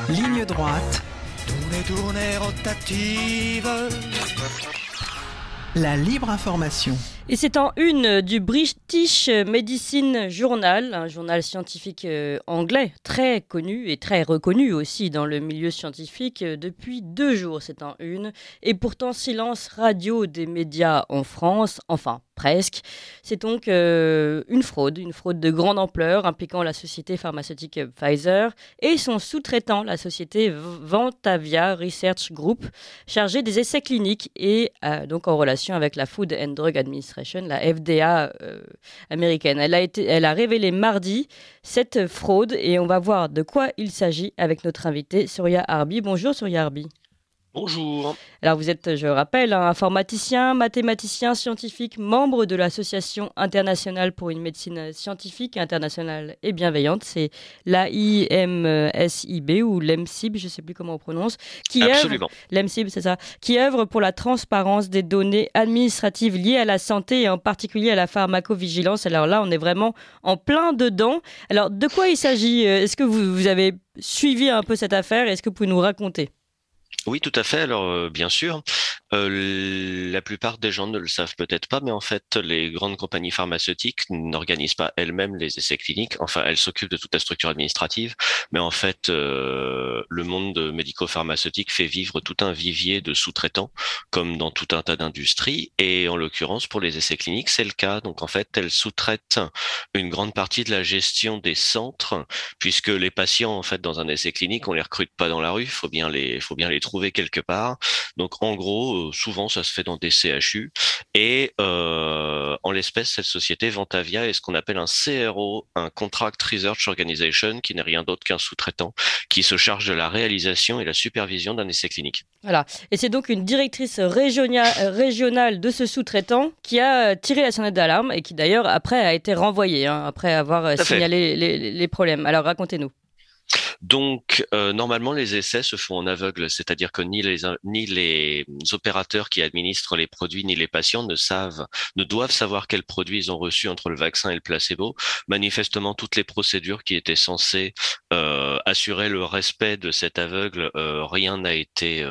Ligne droite. Tournée rotative. La libre information. Et c'est en une du British Medicine Journal, un journal scientifique anglais, très connu et très reconnu aussi dans le milieu scientifique depuis 2 jours. C'est en une. Et pourtant, silence radio des médias en France, enfin presque. C'est donc une fraude de grande ampleur impliquant la société pharmaceutique Pfizer et son sous-traitant, la société Vantavia Research Group, chargée des essais cliniques et donc en relation avec la Food and Drug Administration, la FDA américaine. Elle a révélé mardi cette fraude et on va voir de quoi il s'agit avec notre invité Surya Harbi. Bonjour Surya Harbi. Bonjour. Alors vous êtes, je rappelle, un informaticien, mathématicien, scientifique, membre de l'Association internationale pour une médecine scientifique, internationale et bienveillante. C'est l'AIMSIB ou l'EMSIB, je ne sais plus comment on prononce. Absolument. L'EMSIB, c'est ça. Qui œuvre pour la transparence des données administratives liées à la santé et en particulier à la pharmacovigilance. Alors là, on est vraiment en plein dedans. Alors de quoi il s'agit ? Est-ce que vous avez suivi un peu cette affaire ? Est-ce que vous pouvez nous raconter ? Oui, tout à fait. Alors, bien sûr, la plupart des gens ne le savent peut-être pas, mais en fait, les grandes compagnies pharmaceutiques n'organisent pas elles-mêmes les essais cliniques. Enfin, elles s'occupent de toute la structure administrative, mais en fait, le monde médico-pharmaceutique fait vivre tout un vivier de sous-traitants, comme dans tout un tas d'industries. Et en l'occurrence, pour les essais cliniques, c'est le cas. Donc, en fait, elles sous-traitent une grande partie de la gestion des centres, puisque les patients, en fait, dans un essai clinique, on les recrute pas dans la rue. Faut bien les trouver quelque part. Donc en gros, souvent ça se fait dans des CHU et en l'espèce cette société Vantavia est ce qu'on appelle un CRO, un Contract Research Organization, qui n'est rien d'autre qu'un sous-traitant qui se charge de la réalisation et la supervision d'un essai clinique. Voilà. Et c'est donc une directrice régionale de ce sous-traitant qui a tiré la sonnette d'alarme et qui d'ailleurs après a été renvoyée, après avoir signalé les problèmes. Alors racontez-nous. Donc, normalement, les essais se font en aveugle, c'est-à-dire que ni les opérateurs qui administrent les produits, ni les patients ne doivent savoir quels produits ils ont reçus entre le vaccin et le placebo. Manifestement, toutes les procédures qui étaient censées assurer le respect de cet aveugle, rien n'a été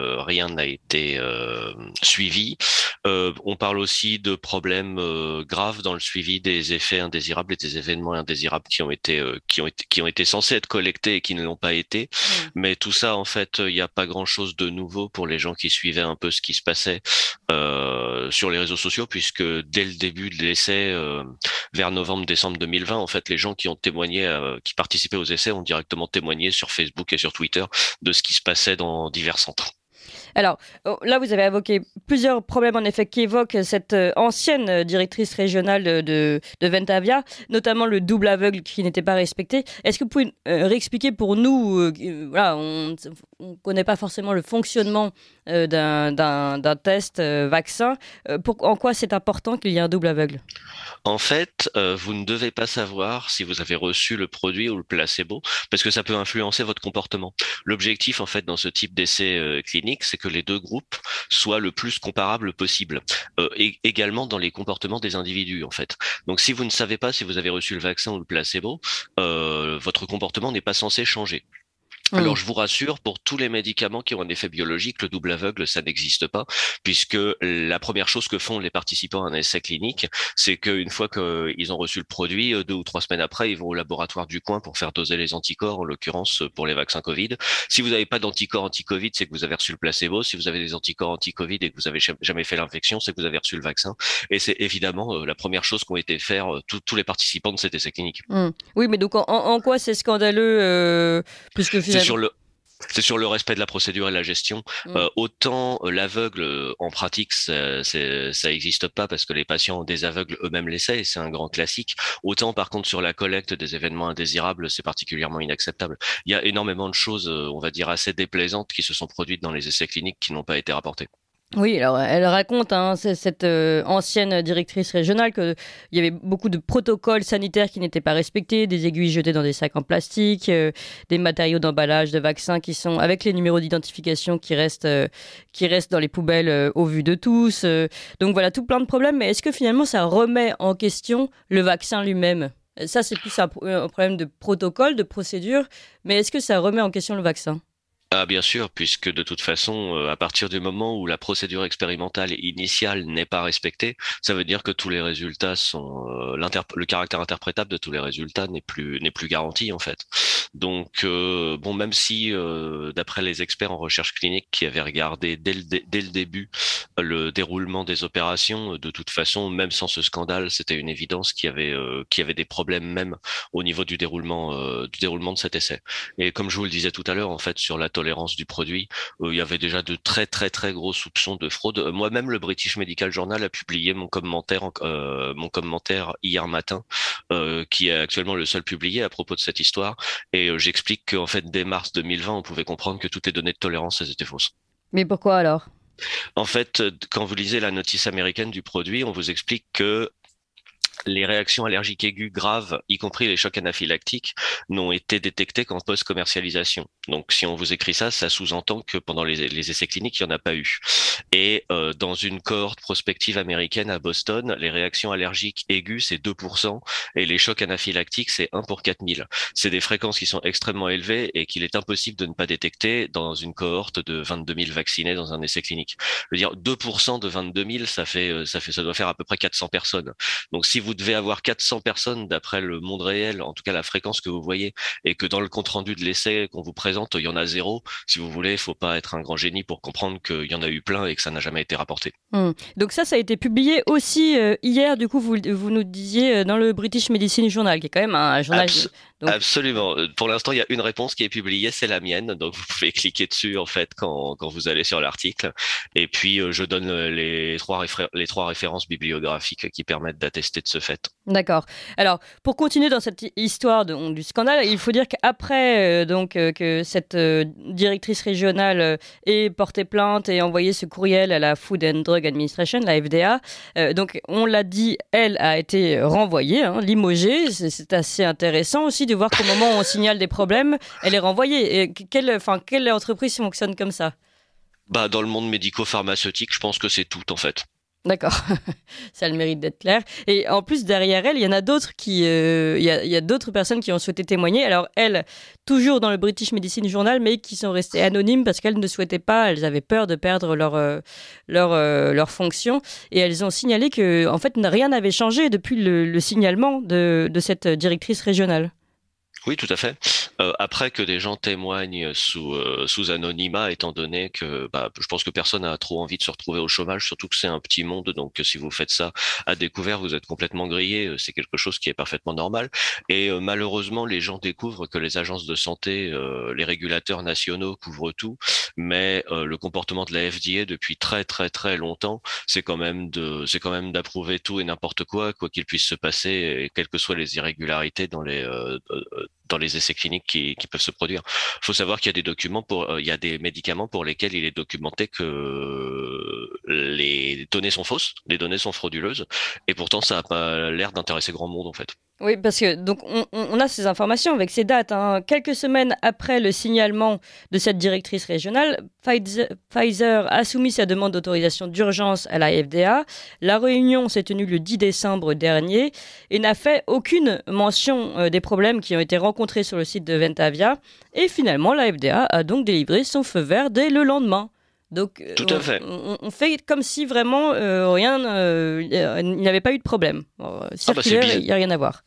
suivi. On parle aussi de problèmes graves dans le suivi des effets indésirables et des événements indésirables qui ont été censés être collectés et qui ne l'ont pas été. Mais tout ça, en fait, il n'y a pas grand-chose de nouveau pour les gens qui suivaient un peu ce qui se passait sur les réseaux sociaux, puisque dès le début de l'essai, vers novembre-décembre 2020, en fait, les gens qui ont témoigné, qui participaient aux essais, ont directement témoigné sur Facebook et sur Twitter de ce qui se passait dans divers centres. Alors là, vous avez évoqué plusieurs problèmes en effet qui évoquent cette ancienne directrice régionale de Vantavia, notamment le double aveugle qui n'était pas respecté. Est-ce que vous pouvez réexpliquer pour nous, voilà, on ne connaît pas forcément le fonctionnement d'un test vaccin, en quoi c'est important qu'il y ait un double aveugle ? En fait, vous ne devez pas savoir si vous avez reçu le produit ou le placebo, parce que ça peut influencer votre comportement. L'objectif, en fait, dans ce type d'essai clinique, c'est que les deux groupes soient le plus comparables possible, et également dans les comportements des individus, en fait. Donc, si vous ne savez pas si vous avez reçu le vaccin ou le placebo, votre comportement n'est pas censé changer. Alors, je vous rassure, pour tous les médicaments qui ont un effet biologique, le double aveugle, ça n'existe pas, puisque la première chose que font les participants à un essai clinique, c'est qu'une fois qu'ils ont reçu le produit, 2 ou 3 semaines après, ils vont au laboratoire du coin pour faire doser les anticorps, en l'occurrence pour les vaccins Covid. Si vous n'avez pas d'anticorps anti-Covid, c'est que vous avez reçu le placebo. Si vous avez des anticorps anti-Covid et que vous avez jamais fait l'infection, c'est que vous avez reçu le vaccin. Et c'est évidemment la première chose qu'ont été faire tous les participants de cet essai clinique. Oui, mais donc en quoi c'est scandaleux, puisque finalement... C'est sur le respect de la procédure et de la gestion. Autant l'aveugle, en pratique, ça existe pas parce que les patients des aveugles eux-mêmes l'essaient et c'est un grand classique. Autant, par contre, sur la collecte des événements indésirables, c'est particulièrement inacceptable. Il y a énormément de choses, on va dire, assez déplaisantes qui se sont produites dans les essais cliniques qui n'ont pas été rapportées. Oui, alors elle raconte, cette ancienne directrice régionale, qu'il y avait beaucoup de protocoles sanitaires qui n'étaient pas respectés, des aiguilles jetées dans des sacs en plastique, des matériaux d'emballage de vaccins qui sont avec les numéros d'identification qui restent dans les poubelles au vu de tous. Donc voilà, tout plein de problèmes. Mais est-ce que finalement ça remet en question le vaccin lui-même ? Ça, c'est plus un problème de protocole, de procédure, mais est-ce que ça remet en question le vaccin? Ah, bien sûr, puisque de toute façon, à partir du moment où la procédure expérimentale initiale n'est pas respectée, ça veut dire que tous les résultats sont le caractère interprétable de tous les résultats n'est plus garanti en fait. Donc bon, même si d'après les experts en recherche clinique qui avaient regardé dès le début le déroulement des opérations, de toute façon, même sans ce scandale, c'était une évidence qu'il y avait des problèmes même au niveau du déroulement de cet essai. Et comme je vous le disais tout à l'heure, en fait, sur la tolérance du produit, il y avait déjà de très très très gros soupçons de fraude. Moi-même, le British Medical Journal a publié mon commentaire hier matin, qui est actuellement le seul publié à propos de cette histoire. Et j'explique qu'en fait, dès mars 2020, on pouvait comprendre que toutes les données de tolérance, elles étaient fausses. Mais pourquoi alors? En fait, quand vous lisez la notice américaine du produit, on vous explique que les réactions allergiques aiguës graves, y compris les chocs anaphylactiques, n'ont été détectées qu'en post-commercialisation. Donc, si on vous écrit ça, ça sous-entend que pendant les essais cliniques, il n'y en a pas eu. Et dans une cohorte prospective américaine à Boston, les réactions allergiques aiguës, c'est 2%, et les chocs anaphylactiques, c'est 1 pour 4000. C'est des fréquences qui sont extrêmement élevées et qu'il est impossible de ne pas détecter dans une cohorte de 22 000 vaccinés dans un essai clinique. Je veux dire, 2% de 22 000, ça doit faire à peu près 400 personnes. Donc, si vous devez avoir 400 personnes d'après le monde réel, en tout cas la fréquence que vous voyez, et que dans le compte-rendu de l'essai qu'on vous présente, il y en a 0, si vous voulez, il faut pas être un grand génie pour comprendre qu'il y en a eu plein et que ça n'a jamais été rapporté. Donc ça a été publié aussi hier, du coup, vous nous disiez dans le British Medicine Journal, qui est quand même un journal... Donc... Absolument. Pour l'instant, il y a une réponse qui est publiée, c'est la mienne. Donc, vous pouvez cliquer dessus, en fait, quand vous allez sur l'article. Et puis, je donne les trois références bibliographiques qui permettent d'attester de ce fait. D'accord. Alors, pour continuer dans cette histoire du scandale, il faut dire qu'après que cette directrice régionale ait porté plainte et envoyé ce courriel à la Food and Drug Administration, la FDA, donc on l'a dit, elle a été renvoyée, limogée. C'est assez intéressant aussi de voir qu'au moment où on signale des problèmes, elle est renvoyée. Et quelle entreprise fonctionne comme ça? Bah, dans le monde médico-pharmaceutique, je pense que c'est tout, en fait. D'accord, ça a le mérite d'être clair. Et en plus, derrière elle, il y en a d'autres il y a d'autres personnes qui ont souhaité témoigner. Alors elles, toujours dans le British Medicine Journal, mais qui sont restées anonymes parce qu'elles ne souhaitaient pas, elles avaient peur de perdre leur fonction. Et elles ont signalé que, en fait, rien n'avait changé depuis le signalement de cette directrice régionale. Oui, tout à fait. Après que des gens témoignent sous anonymat, étant donné que je pense que personne n'a trop envie de se retrouver au chômage, surtout que c'est un petit monde, donc si vous faites ça à découvert, vous êtes complètement grillé, c'est quelque chose qui est parfaitement normal. Et malheureusement, les gens découvrent que les agences de santé, les régulateurs nationaux couvrent tout, mais le comportement de la FDA depuis très très très longtemps, c'est quand même d'approuver tout et n'importe quoi qu'il puisse se passer, et quelles que soient les irrégularités dans les essais cliniques qui peuvent se produire. Il faut savoir qu'il y a il y a des médicaments pour lesquels il est documenté que les données sont fausses, les données sont frauduleuses, et pourtant ça n'a pas l'air d'intéresser grand monde en fait. Oui, parce que donc on a ces informations avec ces dates. Quelques semaines après le signalement de cette directrice régionale, Pfizer a soumis sa demande d'autorisation d'urgence à la FDA. La réunion s'est tenue le 10 décembre dernier et n'a fait aucune mention des problèmes qui ont été rencontrés sur le site de Ventavia. Et finalement, la FDA a donc délivré son feu vert dès le lendemain. Donc, Tout à fait. On fait comme si vraiment il n'y avait pas eu de problème. Circulaire, il n'y a rien à voir.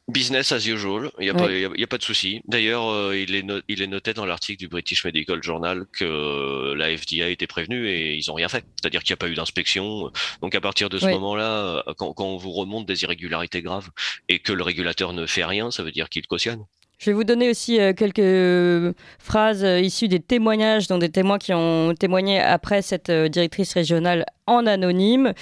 Business as usual, il y a pas de souci. D'ailleurs, il est noté dans l'article du British Medical Journal que la FDA a été prévenue et ils ont rien fait. C'est-à-dire qu'il n'y a pas eu d'inspection. Donc à partir de ce moment-là, quand on vous remonte des irrégularités graves et que le régulateur ne fait rien, ça veut dire qu'il cautionne. Je vais vous donner aussi quelques phrases issues des témoignages, dont des témoins qui ont témoigné après cette directrice régionale en anonyme.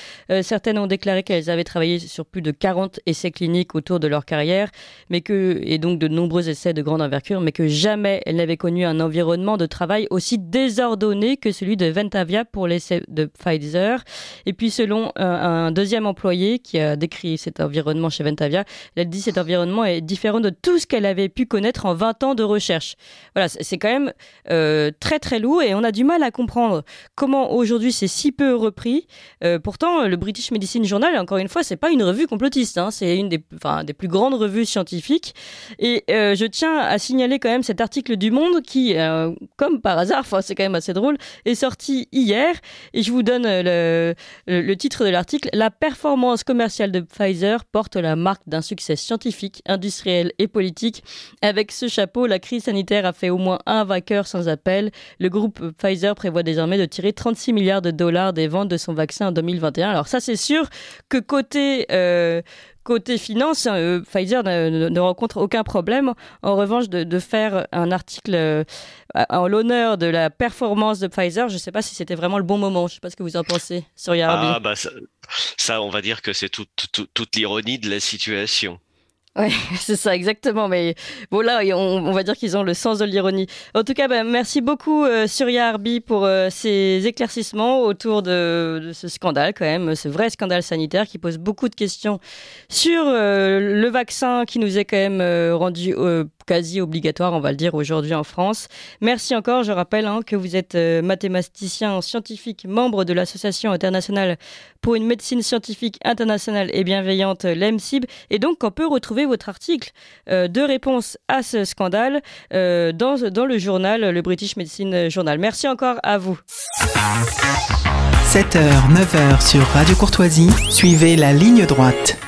Certaines ont déclaré qu'elles avaient travaillé sur plus de 40 essais cliniques autour de leur carrière, et donc de nombreux essais de grande envergure, mais que jamais elles n'avaient connu un environnement de travail aussi désordonné que celui de Ventavia pour l'essai de Pfizer. Et puis selon un deuxième employé qui a décrit cet environnement chez Ventavia, elle dit que cet environnement est différent de tout ce qu'elle avait pu pu connaître en 20 ans de recherche. Voilà, c'est quand même très très lourd et on a du mal à comprendre comment aujourd'hui c'est si peu repris. Pourtant, le British Medicine Journal, encore une fois, c'est pas une revue complotiste, hein, c'est une des plus grandes revues scientifiques. Et je tiens à signaler quand même cet article du Monde qui, comme par hasard, c'est quand même assez drôle, est sorti hier. Et je vous donne le titre de l'article. La performance commerciale de Pfizer porte la marque d'un succès scientifique, industriel et politique. Avec ce chapeau, la crise sanitaire a fait au moins un vainqueur sans appel. Le groupe Pfizer prévoit désormais de tirer 36 milliards de dollars des ventes de son vaccin en 2021. Alors ça, c'est sûr que côté finance, Pfizer ne rencontre aucun problème. En revanche, de faire un article en l'honneur de la performance de Pfizer, je ne sais pas si c'était vraiment le bon moment. Je ne sais pas ce que vous en pensez, Surya Harbi. Ah, bah ça, on va dire que c'est toute l'ironie de la situation. Ouais, c'est ça, exactement. Mais bon, là, on va dire qu'ils ont le sens de l'ironie. En tout cas, merci beaucoup, Surya Harbi, pour ces éclaircissements autour de ce scandale, quand même, ce vrai scandale sanitaire qui pose beaucoup de questions sur le vaccin qui nous est quand même rendu quasi obligatoire, on va le dire, aujourd'hui en France. Merci encore. Je rappelle que vous êtes mathématicien scientifique, membre de l'Association internationale pour une médecine scientifique internationale et bienveillante, l'EMCIB, et donc on peut retrouver votre article de réponse à ce scandale dans le journal, le British Medicine Journal. Merci encore à vous. 7h, 9h sur Radio Courtoisie, suivez la ligne droite.